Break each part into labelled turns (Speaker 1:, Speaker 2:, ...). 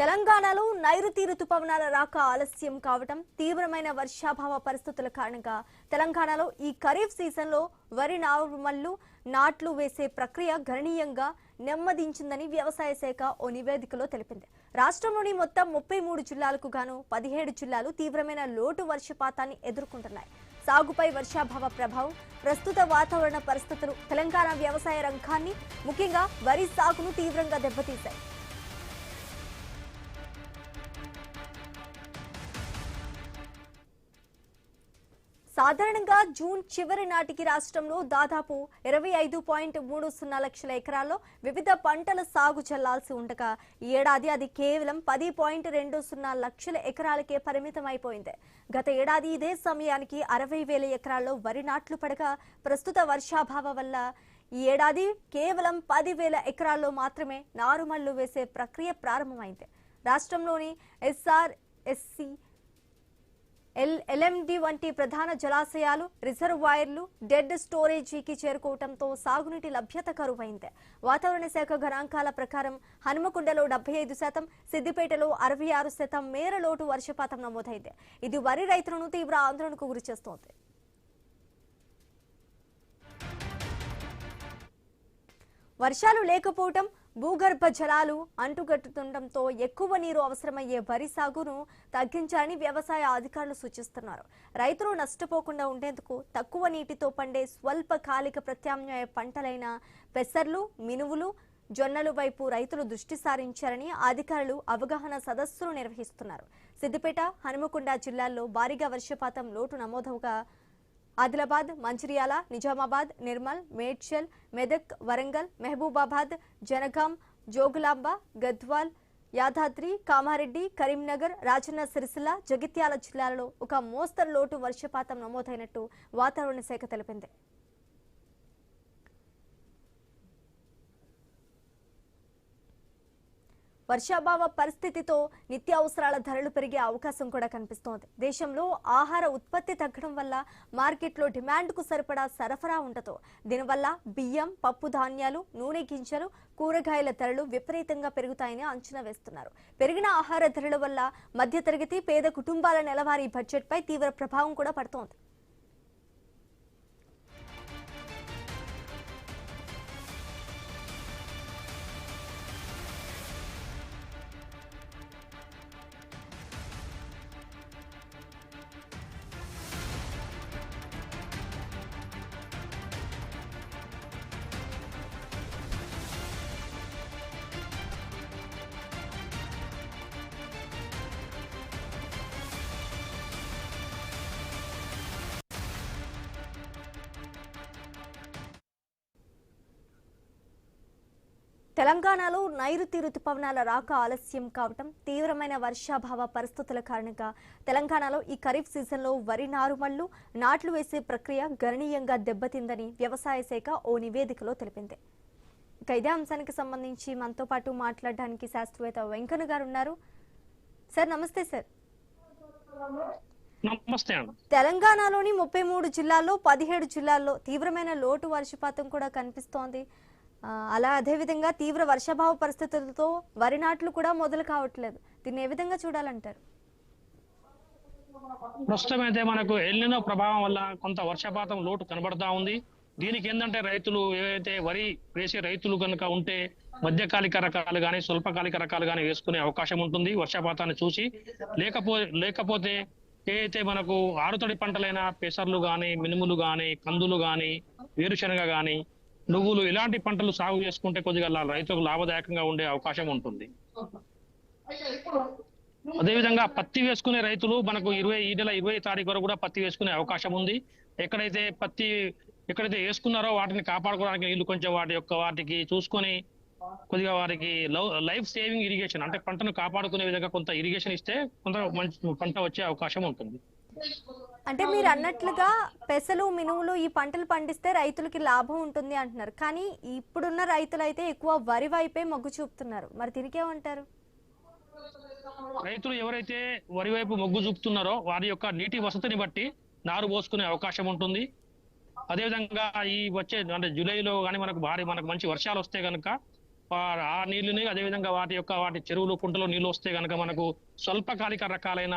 Speaker 1: తెలంగాణలో నైరుతి రుతుపవనాల రాక ఆలస్యం కావటం, తీవ్రమైన వర్షాభావ పరిస్థితుల కారణంగా తెలంగాణలో ఈ ఖరీఫ్ సీజన్లో వరి నాట్లు వేసే ప్రక్రియ గణనీయంగా నెమ్మదించిందని వ్యవసాయ శాఖ ఓ నివేదికలో తెలిపింది. రాష్ట్రంలోని మొత్తం 33 జిల్లాలకు గాను 17 జిల్లాలు తీవ్రమైన లోటు వర్షపాతాన్ని ఎదుర్కొంటున్నాయి. సాగుపై వర్షాభావ ప్రభావం, ప్రస్తుత వాతావరణ పరిస్థితులు తెలంగాణ వ్యవసాయ రంగాన్ని, ముఖ్యంగా వరి సాగును తీవ్రంగా దెబ్బతీశాయి. సాధారణంగా జూన్ చివరి నాటికి రాష్ట్రంలో దాదాపు 25.30 లక్షల ఎకరాల్లో వివిధ పంటల సాగు చెల్లాల్సి ఉండగా ఈ ఏడాది అది కేవలం 10.20 లక్షల ఎకరాలకే పరిమితమైపోయింది. గత ఏడాది ఇదే సమయానికి 60,000 ఎకరాల్లో వరి నాట్లు పడగా ప్రస్తుత వర్షాభావం వల్ల ఈ ఏడాది కేవలం 10,000 ఎకరాల్లో మాత్రమే నారుమళ్లు వేసే ప్రక్రియ ప్రారంభమైంది. రాష్ట్రంలోని ఎస్ఆర్ఎస్సి, ఎల్ఎండి వంటి ప్రధాన జలాశయాలు, రిజర్వాయర్లు డెడ్ స్టోరేజీకి చేరుకోవడంతో సాగునీటి లభ్యత కరువైంది. వాతావరణ శాఖ గణాంకాల ప్రకారం హనుమకొండలో 75%, సిద్దిపేటలో 66% మేర లోటు వర్షపాతం నమోదైంది. ఇది వరి రైతులను తీవ్ర ఆందోళనకు గురిచేస్తోంది. వర్షాలు లేకపోవటం, భూగర్భ జలాలు అంటుగట్టుతుండటంతో ఎక్కువ నీరు అవసరమయ్యే వరి సాగును తగ్గించాలని వ్యవసాయ అధికారులు సూచిస్తున్నారు. రైతులు నష్టపోకుండా ఉండేందుకు తక్కువ నీటితో పండే స్వల్పకాలిక ప్రత్యామ్నాయ పంటలైన పెసర్లు, మినువులు, జొన్నలు వైపు రైతులు దృష్టి సారించారని అధికారులు అవగాహన సదస్సులు నిర్వహిస్తున్నారు. సిద్దిపేట, హనుమకొండ జిల్లాల్లో భారీగా వర్షపాతం లోటు నమోదవగా ఆదిలాబాద్, మంచిర్యాల, నిజామాబాద్, నిర్మల్, మేడ్చల్, మెదక్, వరంగల్, మహబూబాబాద్, జనగాం, జోగులాంబ, గద్వాల్, యాదాద్రి, కామారెడ్డి, కరీంనగర్, రాజన్న సిరిసిల్ల, జగిత్యాల జిల్లాలలో ఒక మోస్తరు లోటు వర్షపాతం నమోదైనట్టు వాతావరణ శాఖ తెలిపింది. వర్షాభావ పరిస్థితితో నిత్యావసరాల ధరలు పెరిగే అవకాశం కూడా కనిపిస్తోంది. దేశంలో ఆహార ఉత్పత్తి తగ్గడం వల్ల మార్కెట్లో డిమాండ్కు సరిపడా సరఫరా ఉండదు. దీనివల్ల బియ్యం, పప్పు ధాన్యాలు, నూనె గింజలు, కూరగాయల ధరలు విపరీతంగా పెరుగుతాయని అంచనా వేస్తున్నారు. పెరిగిన ఆహార ధరల వల్ల మధ్యతరగతి, పేద కుటుంబాల నెలవారీ బడ్జెట్పై తీవ్ర ప్రభావం కూడా పడుతోంది. తెలంగాణలో నైరుతి రుతుపవనాల రాక ఆలస్యం కావటం, తీవ్రమైన వర్షాభావ పరిస్థితుల కారణంగా తెలంగాణలో ఈ ఖరీఫ్ సీజన్లో వరి నాట్లు వేసే ప్రక్రియ గణనీయంగా దెబ్బతిందని వ్యవసాయ శాఖ ఓ నివేదికలో తెలిపింది. ఇక ఇదే అంశానికి సంబంధించి మనతో పాటు మాట్లాడడానికి శాస్త్రవేత్త వెంకన్న గారు ఉన్నారు. సార్ నమస్తే. సార్
Speaker 2: నమస్తే.
Speaker 1: తెలంగాణలోని 33 జిల్లాల్లో 17 జిల్లాల్లో తీవ్రమైన లోటు వర్షపాతం కూడా కనిపిస్తోంది. అదేవిధంగా తీవ్ర వర్షాభావ పరిస్థితులతో వరి నాట్లు కూడా మొదలు కావట్లేదు. దీన్ని ఏ విధంగా చూడాలంటారు?
Speaker 2: ప్రస్తుతం అయితే మనకు ఎల్నినో ప్రభావం వల్ల కొంత వర్షపాతం లోటు కనబడతా ఉంది. దీనికి ఏంటంటే రైతులు ఏవైతే వరి వేసే రైతులు కనుక ఉంటే మధ్యకాలిక రకాలు కానీ స్వల్పకాలిక రకాలు కానీ వేసుకునే అవకాశం ఉంటుంది వర్షపాతాన్ని చూసి. లేకపోతే ఏదైతే మనకు ఆరుతడి పంటలైన పెసర్లు కానీ, మినుములు కానీ, కందులు కానీ, వేరుశనగ కానీ, నువ్వులు ఇలాంటి పంటలు సాగు చేసుకుంటే కొద్దిగా రైతులకు లాభదాయకంగా ఉండే అవకాశం ఉంటుంది. అదేవిధంగా పత్తి వేసుకునే రైతులు మనకు ఈ నెల 20 తారీఖు వరకు కూడా పత్తి వేసుకునే అవకాశం ఉంది. ఎక్కడైతే వేసుకున్నారో వాటిని కాపాడుకోవడానికి నీళ్లు కొంచెం వాటికి చూసుకొని కొద్దిగా వారికి లైఫ్ సేవింగ్ ఇరిగేషన్ అంటే పంటను కాపాడుకునే విధంగా కొంత ఇరిగేషన్ ఇస్తే కొంత మంచి పంట వచ్చే అవకాశం ఉంటుంది.
Speaker 1: అంటే మీరు అన్నట్లుగా పెసలు, మినువులు ఈ పంటలు పండిస్తే రైతులకి లాభం ఉంటుంది అంటున్నారు. కానీ ఇప్పుడున్న రైతులు అయితే ఎక్కువ వరి వైపే మొగ్గు చూపుతున్నారు. మరి దీనికేమంటారు?
Speaker 2: రైతులు ఎవరైతే వరి వైపు మొగ్గు చూపుతున్నారో వారి యొక్క నీటి వసతిని బట్టి నారు పోసుకునే అవకాశం ఉంటుంది. అదేవిధంగా ఈ వచ్చే అంటే జూలైలో కానీ మనకు మంచి వర్షాలు వస్తే కనుక ఆ నీళ్లని అదేవిధంగా వాటి చెరువులు కుంటలో నీళ్లు వస్తే కనుక మనకు స్వల్పకాలిక రకాలైన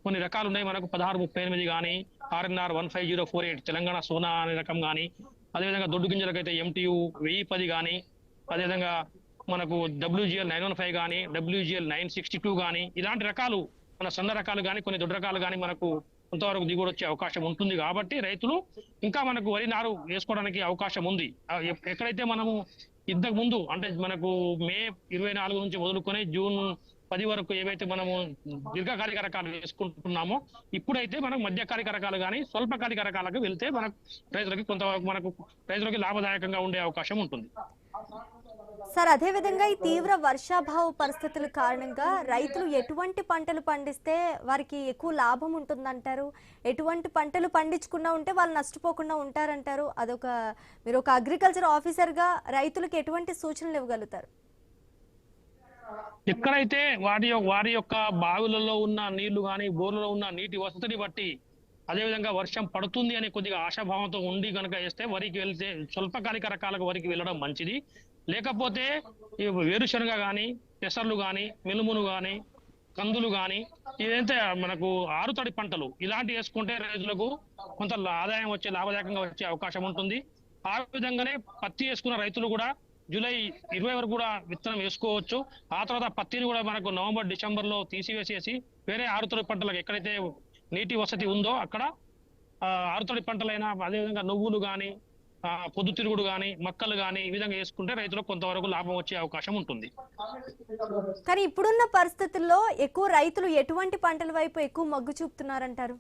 Speaker 2: కొన్ని రకాలు ఉన్నాయి. మనకు 1638 కానీ RNR 15048 తెలంగాణ సోనా అనే రకం కానీ, అదేవిధంగా దొడ్డు గింజలకైతే MTU 1010 కానీ, అదేవిధంగా మనకు WGL 915 కానీ, WGL 962 కానీ, ఇలాంటి రకాలు మన సన్న రకాలు కానీ కొన్ని దొడ్డు రకాలు కానీ మనకు కొంతవరకు దిగుబడి వచ్చే అవకాశం ఉంటుంది. కాబట్టి రైతులు ఇంకా మనకు వరి నారు వేసుకోవడానికి అవకాశం ఉంది. ఎక్కడైతే మనము ఇంతకు ముందు అంటే మనకు మే 24 నుంచి మొదలుకొని జూన్ 10 వరకు ఏవైతే మనము దీర్ఘకాలిక రకాలు వేసుకుంటున్నామో, ఇప్పుడైతే మనకు మధ్యకాలిక రకాలు కానీ స్వల్పకాలిక రకాలకు వెళ్తే మనకు రైతులకి లాభదాయకంగా ఉండే అవకాశం ఉంటుంది.
Speaker 1: సార్, అదేవిధంగా ఈ తీవ్ర వర్షాభావ పరిస్థితుల కారణంగా రైతులు ఎటువంటి పంటలు పండిస్తే వారికి ఎక్కువ లాభం ఉంటుందంటారు? ఎటువంటి పంటలు పండించకుండా ఉంటే వాళ్ళు నష్టపోకుండా ఉంటారంటారు? మీరు ఒక అగ్రికల్చర్ ఆఫీసర్గా రైతులకు ఎటువంటి సూచనలు ఇవ్వగలుగుతారు?
Speaker 2: ఎక్కడైతే వారి యొక్క బావులలో ఉన్న నీళ్లు కానీ బోర్లలో ఉన్న నీటి వసతిని బట్టి, అదేవిధంగా వర్షం పడుతుంది అని కొద్దిగా ఆశాభావంతో ఉండి కనుక వేస్తే వరికి వెళ్తే స్వల్పకాలిక రకాలకు వరికి వెళ్ళడం మంచిది. లేకపోతే వేరుశనగ కానీ, పెసర్లు కానీ, మినుములు కానీ, కందులు కానీ, ఇదైతే మనకు ఆరుతడి పంటలు ఇలాంటి వేసుకుంటే రైతులకు కొంత ఆదాయం వచ్చే లాభదాయకంగా వచ్చే అవకాశం ఉంటుంది. ఆ విధంగానే పత్తి వేసుకున్న రైతులు కూడా జూలై 20 వరకు కూడా విత్తనం వేసుకోవచ్చు. ఆ తర్వాత పత్తిని కూడా మనకు నవంబర్ డిసెంబర్ లో తీసివేసేసి వేరే ఆరుతడి పంటలకు ఎక్కడైతే నీటి వసతి ఉందో అక్కడ ఆరుతడి పంటలైన అదేవిధంగా నువ్వులు కానీ, పొద్దుతిరుగుడు కానీ, మక్కలు కానీ ఈ విధంగా వేసుకుంటే రైతులకు కొంతవరకు లాభం వచ్చే అవకాశం ఉంటుంది.
Speaker 1: కానీ ఇప్పుడున్న పరిస్థితుల్లో ఎక్కువ రైతులు ఎటువంటి పంటల వైపు ఎక్కువ మొగ్గు చూపుతున్నారంటారు?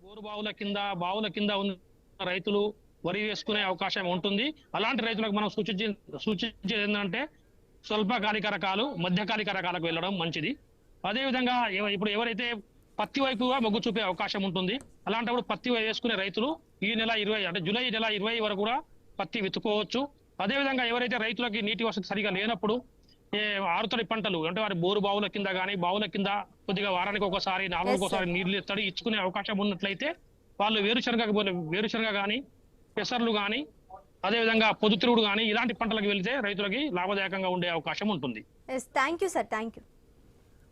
Speaker 2: బోరు బావుల కింద ఉన్న రైతులు వరి వేసుకునే అవకాశం ఉంటుంది. అలాంటి రైతులకు మనం సూచించేది ఏంటంటే స్వల్పకాలిక రకాలు, మధ్యకాలిక రకాలకు వెళ్ళడం మంచిది. అదేవిధంగా ఇప్పుడు ఎవరైతే పత్తి వైపుగా మొగ్గు చూపే అవకాశం ఉంటుంది, అలాంటప్పుడు పత్తి వేసుకునే రైతులు ఈ నెల 20 అంటే జూలై నెల 20 వరకు కూడా పత్తి విత్తుకోవచ్చు. అదేవిధంగా ఎవరైతే రైతులకి నీటి వసతి సరిగా లేనప్పుడు ఆరుతడి పంటలు అంటే వారి బోరు బావుల కింద కానీ బావుల కింద కొద్దిగా వారానికి ఒకసారి 4 రోజులకు ఒకసారి నీళ్లు ఇచ్చుకునే అవకాశం ఉన్నట్లయితే వాళ్ళు వేరుశనగ కానీ, పెసర్లు కానీ, అదేవిధంగా పొద్దుతిరుగుడు కానీ ఇలాంటి పంటలకు వెళ్తే రైతులకి లాభదాయకంగా ఉండే అవకాశం ఉంటుంది.
Speaker 1: Thank you sir, thank you.